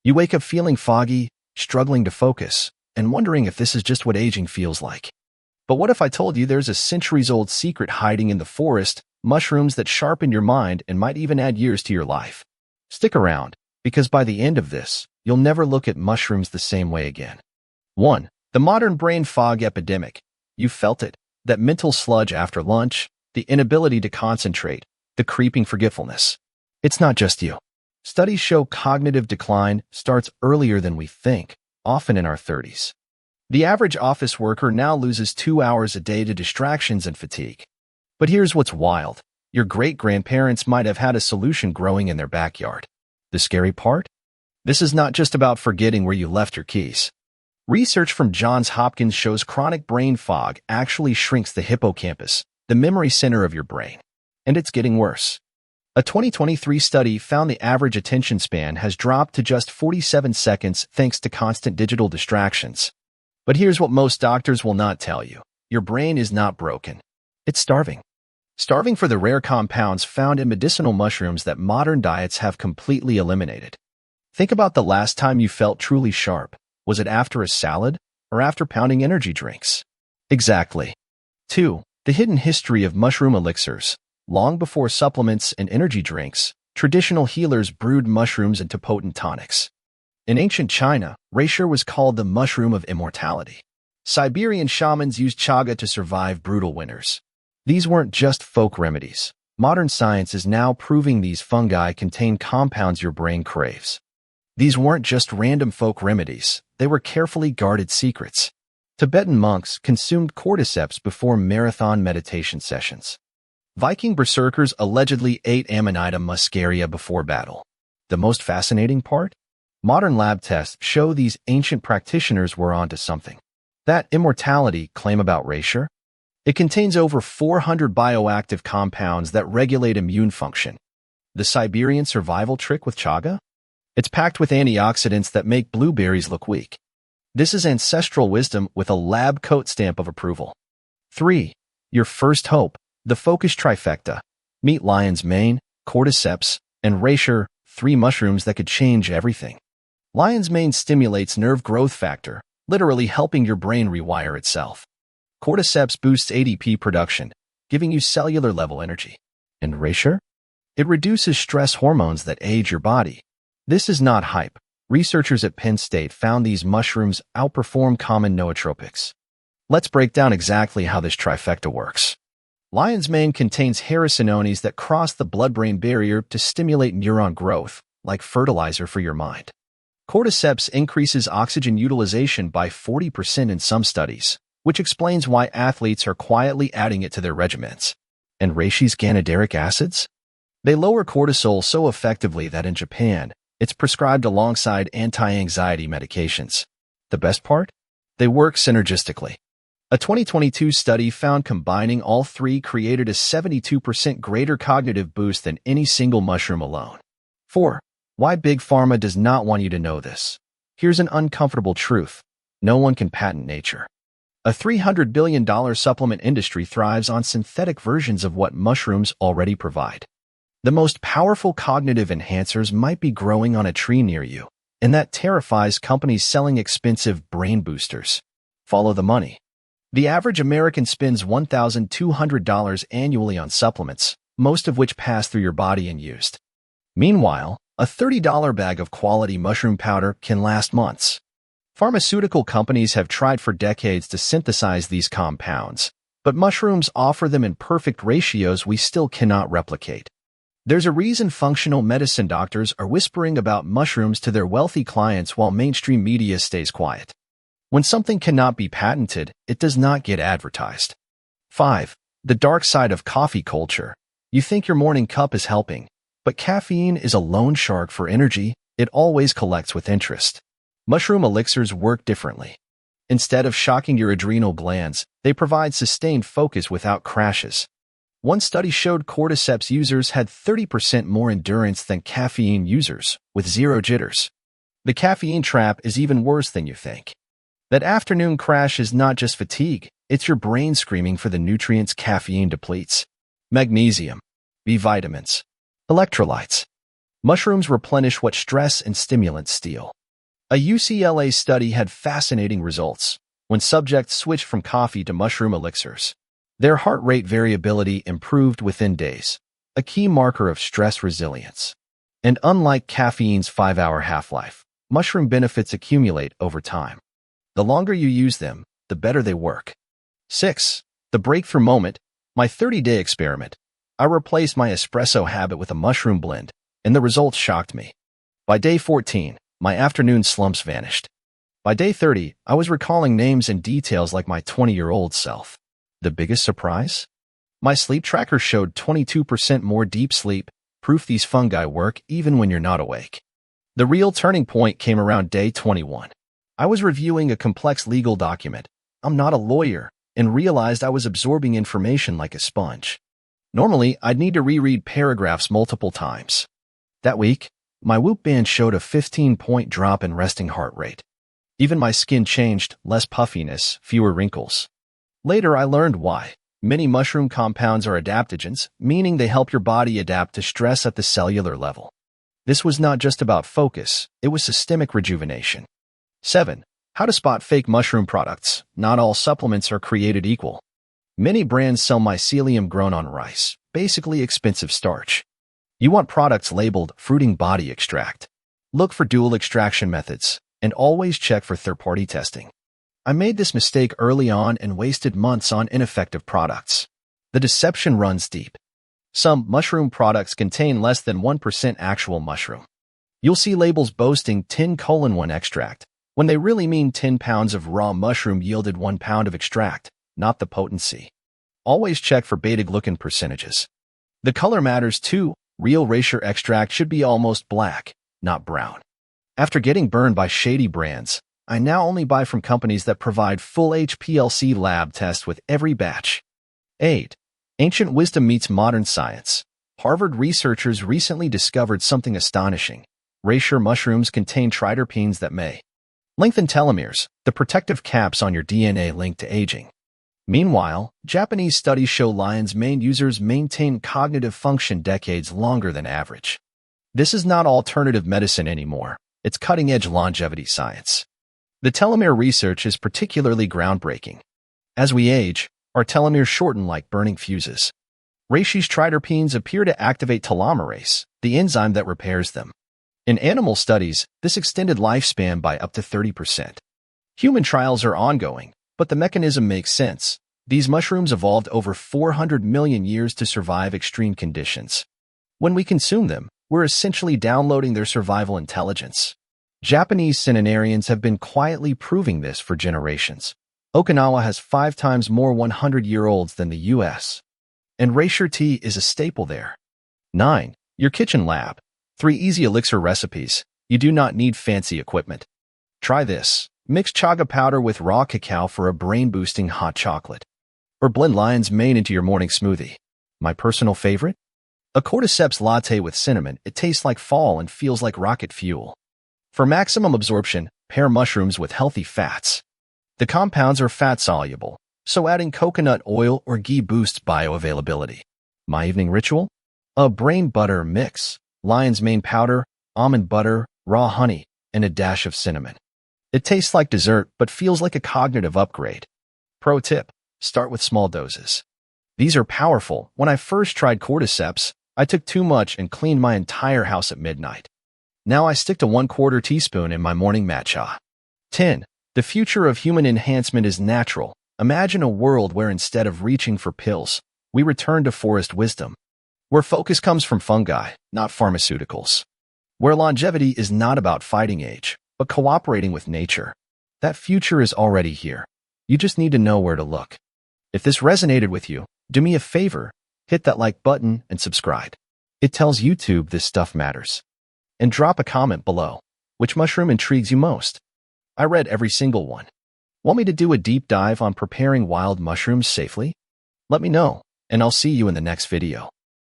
You wake up feeling foggy, struggling to focus, and wondering if this is just what aging feels like. But what if I told you there's a centuries-old secret hiding in the forest, mushrooms that sharpen your mind and might even add years to your life? Stick around, because by the end of this, you'll never look at mushrooms the same way again. 1. The modern brain fog epidemic. You've felt it. That mental sludge after lunch, the inability to concentrate, the creeping forgetfulness. It's not just you. Studies show cognitive decline starts earlier than we think, often in our 30s. The average office worker now loses 2 hours a day to distractions and fatigue. But here's what's wild. Your great-grandparents might have had a solution growing in their backyard. The scary part? This is not just about forgetting where you left your keys. Research from Johns Hopkins shows chronic brain fog actually shrinks the hippocampus, the memory center of your brain. And it's getting worse. A 2023 study found the average attention span has dropped to just 47 seconds thanks to constant digital distractions. But here's what most doctors will not tell you. Your brain is not broken. It's starving. Starving for the rare compounds found in medicinal mushrooms that modern diets have completely eliminated. Think about the last time you felt truly sharp. Was it after a salad or after pounding energy drinks? Exactly. 2. The hidden history of mushroom elixirs. Long before supplements and energy drinks, traditional healers brewed mushrooms into potent tonics. In ancient China, reishi was called the mushroom of immortality. Siberian shamans used chaga to survive brutal winters. These weren't just folk remedies. Modern science is now proving these fungi contain compounds your brain craves. These weren't just random folk remedies, they were carefully guarded secrets. Tibetan monks consumed cordyceps before marathon meditation sessions. Viking berserkers allegedly ate Amanita muscaria before battle. The most fascinating part? Modern lab tests show these ancient practitioners were onto something. That immortality claim about reishi? It contains over 400 bioactive compounds that regulate immune function. The Siberian survival trick with chaga? It's packed with antioxidants that make blueberries look weak. This is ancestral wisdom with a lab coat stamp of approval. 3. Your first hope, the focus trifecta. Meet lion's mane, cordyceps, and reishi, 3 mushrooms that could change everything. Lion's mane stimulates nerve growth factor, literally helping your brain rewire itself. Cordyceps boosts ADP production, giving you cellular-level energy. And reishi? It reduces stress hormones that age your body. This is not hype. Researchers at Penn State found these mushrooms outperform common nootropics. Let's break down exactly how this trifecta works. Lion's mane contains hericenones that cross the blood-brain barrier to stimulate neuron growth, like fertilizer for your mind. Cordyceps increases oxygen utilization by 40% in some studies, which explains why athletes are quietly adding it to their regimens. And reishi's ganideric acids? They lower cortisol so effectively that in Japan, it's prescribed alongside anti-anxiety medications. The best part? They work synergistically. A 2022 study found combining all 3 created a 72% greater cognitive boost than any single mushroom alone. 4. Why Big Pharma does not want you to know this. Here's an uncomfortable truth. No one can patent nature. A $300 billion supplement industry thrives on synthetic versions of what mushrooms already provide. The most powerful cognitive enhancers might be growing on a tree near you, and that terrifies companies selling expensive brain boosters. Follow the money. The average American spends $1,200 annually on supplements, most of which pass through your body and used. Meanwhile, a $30 bag of quality mushroom powder can last months. Pharmaceutical companies have tried for decades to synthesize these compounds, but mushrooms offer them in perfect ratios we still cannot replicate. There's a reason functional medicine doctors are whispering about mushrooms to their wealthy clients while mainstream media stays quiet. When something cannot be patented, it does not get advertised. 5. The dark side of coffee culture. You think your morning cup is helping, but caffeine is a loan shark for energy. It always collects with interest. Mushroom elixirs work differently. Instead of shocking your adrenal glands, they provide sustained focus without crashes. One study showed cordyceps users had 30% more endurance than caffeine users, with 0 jitters. The caffeine trap is even worse than you think. That afternoon crash is not just fatigue, it's your brain screaming for the nutrients caffeine depletes. Magnesium, B vitamins, electrolytes. Mushrooms replenish what stress and stimulants steal. A UCLA study had fascinating results when subjects switched from coffee to mushroom elixirs. Their heart rate variability improved within days, a key marker of stress resilience. And unlike caffeine's 5-hour half-life, mushroom benefits accumulate over time. The longer you use them, the better they work. 6. The breakthrough moment, my 30-day experiment. I replaced my espresso habit with a mushroom blend, and the results shocked me. By day 14, my afternoon slumps vanished. By day 30, I was recalling names and details like my 20-year-old self. The biggest surprise? My sleep tracker showed 22% more deep sleep, proof these fungi work even when you're not awake. The real turning point came around day 21. I was reviewing a complex legal document. I'm not a lawyer, and realized I was absorbing information like a sponge. Normally, I'd need to reread paragraphs multiple times. That week, my Whoop band showed a 15-point drop in resting heart rate. Even my skin changed, less puffiness, fewer wrinkles. Later, I learned why. Many mushroom compounds are adaptogens, meaning they help your body adapt to stress at the cellular level. This was not just about focus, it was systemic rejuvenation. 7. How to spot fake mushroom products. Not all supplements are created equal. Many brands sell mycelium grown on rice, basically expensive starch. You want products labeled fruiting body extract. Look for dual extraction methods, and always check for third-party testing. I made this mistake early on and wasted months on ineffective products. The deception runs deep. Some mushroom products contain less than 1% actual mushroom. You'll see labels boasting 10:1 extract, when they really mean 10 pounds of raw mushroom yielded 1 pound of extract, not the potency. Always check for beta-glucan percentages. The color matters too. Real Reishi extract should be almost black, not brown. After getting burned by shady brands, I now only buy from companies that provide full HPLC lab tests with every batch. 8. Ancient wisdom meets modern science. Harvard researchers recently discovered something astonishing. Reishi mushrooms contain triterpenes that may lengthen telomeres, the protective caps on your DNA linked to aging. Meanwhile, Japanese studies show lion's mane users maintain cognitive function decades longer than average. This is not alternative medicine anymore. It's cutting-edge longevity science. The telomere research is particularly groundbreaking. As we age, our telomeres shorten like burning fuses. Reishi's triterpenes appear to activate telomerase, the enzyme that repairs them. In animal studies, this extended lifespan by up to 30%. Human trials are ongoing, but the mechanism makes sense. These mushrooms evolved over 400 million years to survive extreme conditions. When we consume them, we're essentially downloading their survival intelligence. Japanese centenarians have been quietly proving this for generations. Okinawa has 5 times more 100-year-olds than the U.S. And Reishi tea is a staple there. 9. Your kitchen lab. 3 easy elixir recipes. You do not need fancy equipment. Try this. Mix chaga powder with raw cacao for a brain-boosting hot chocolate. Or blend lion's mane into your morning smoothie. My personal favorite? A cordyceps latte with cinnamon. It tastes like fall and feels like rocket fuel. For maximum absorption, pair mushrooms with healthy fats. The compounds are fat-soluble, so adding coconut oil or ghee boosts bioavailability. My evening ritual? A brain butter mix. Lion's mane powder, almond butter, raw honey, and a dash of cinnamon. It tastes like dessert but feels like a cognitive upgrade. Pro tip: start with small doses. These are powerful. When I first tried cordyceps, I took too much and cleaned my entire house at midnight. Now I stick to 1/4 teaspoon in my morning matcha. 10. The future of human enhancement is natural. Imagine a world where instead of reaching for pills, we return to forest wisdom. Where focus comes from fungi, not pharmaceuticals. Where longevity is not about fighting age, but cooperating with nature. That future is already here. You just need to know where to look. If this resonated with you, do me a favor, hit that like button and subscribe. It tells YouTube this stuff matters. And drop a comment below. Which mushroom intrigues you most? I read every single one. Want me to do a deep dive on preparing wild mushrooms safely? Let me know, and I'll see you in the next video.